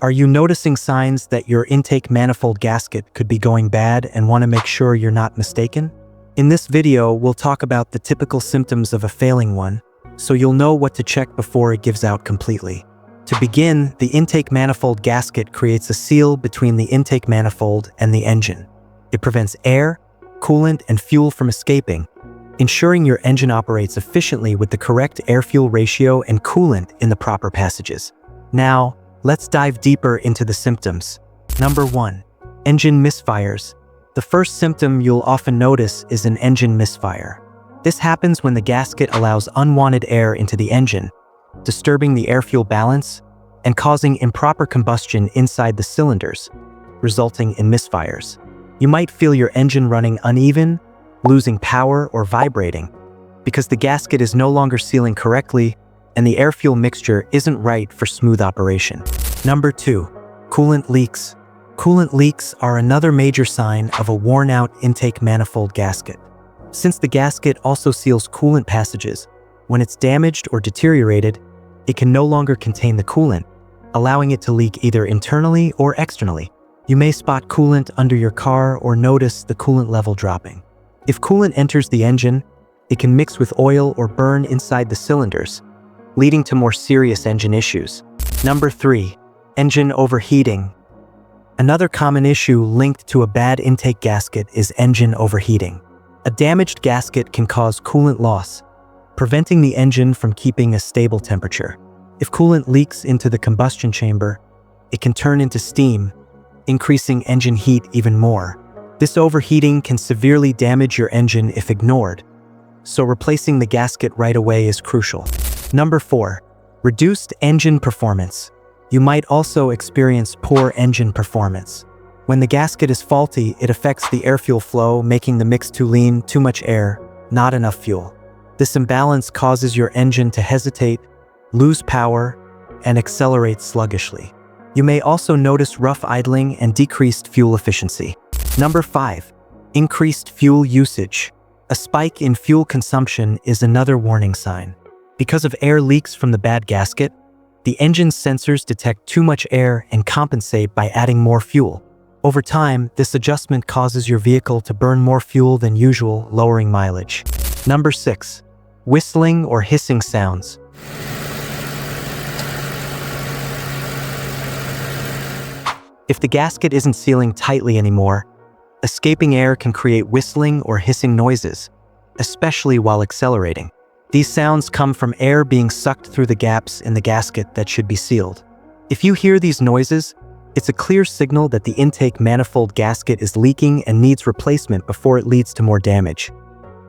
Are you noticing signs that your intake manifold gasket could be going bad and want to make sure you're not mistaken? In this video, we'll talk about the typical symptoms of a failing one, so you'll know what to check before it gives out completely. To begin, the intake manifold gasket creates a seal between the intake manifold and the engine. It prevents air, coolant, and fuel from escaping, ensuring your engine operates efficiently with the correct air-fuel ratio and coolant in the proper passages. Now, let's dive deeper into the symptoms. Number 1. Engine misfires. The first symptom you'll often notice is an engine misfire. This happens when the gasket allows unwanted air into the engine, disturbing the air-fuel balance and causing improper combustion inside the cylinders, resulting in misfires. You might feel your engine running uneven, losing power, or vibrating, because the gasket is no longer sealing correctly and the air-fuel mixture isn't right for smooth operation. Number 2. Coolant leaks. Coolant leaks are another major sign of a worn-out intake manifold gasket. Since the gasket also seals coolant passages, when it's damaged or deteriorated, it can no longer contain the coolant, allowing it to leak either internally or externally. You may spot coolant under your car or notice the coolant level dropping. If coolant enters the engine, it can mix with oil or burn inside the cylinders, leading to more serious engine issues. Number 3. Engine overheating. Another common issue linked to a bad intake gasket is engine overheating. A damaged gasket can cause coolant loss, preventing the engine from keeping a stable temperature. If coolant leaks into the combustion chamber, it can turn into steam, increasing engine heat even more. This overheating can severely damage your engine if ignored, so replacing the gasket right away is crucial. Number 4. Reduced engine performance. You might also experience poor engine performance. When the gasket is faulty, it affects the air-fuel flow, making the mix too lean, too much air, not enough fuel. This imbalance causes your engine to hesitate, lose power, and accelerate sluggishly. You may also notice rough idling and decreased fuel efficiency. Number 5. Increased fuel usage. A spike in fuel consumption is another warning sign. Because of air leaks from the bad gasket, the engine's sensors detect too much air and compensate by adding more fuel. Over time, this adjustment causes your vehicle to burn more fuel than usual, lowering mileage. Number 6. Whistling or hissing sounds. If the gasket isn't sealing tightly anymore, escaping air can create whistling or hissing noises, especially while accelerating. These sounds come from air being sucked through the gaps in the gasket that should be sealed. If you hear these noises, it's a clear signal that the intake manifold gasket is leaking and needs replacement before it leads to more damage.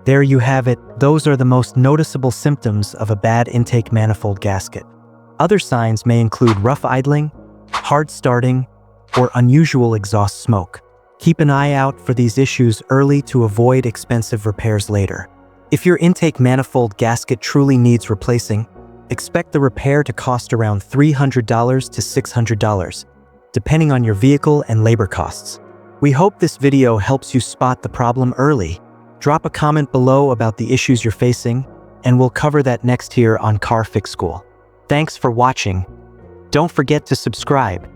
There you have it. Those are the most noticeable symptoms of a bad intake manifold gasket. Other signs may include rough idling, hard starting, or unusual exhaust smoke. Keep an eye out for these issues early to avoid expensive repairs later. If your intake manifold gasket truly needs replacing, expect the repair to cost around $300 to $600, depending on your vehicle and labor costs. We hope this video helps you spot the problem early. Drop a comment below about the issues you're facing, and we'll cover that next here on Car Fix School. Thanks for watching. Don't forget to subscribe.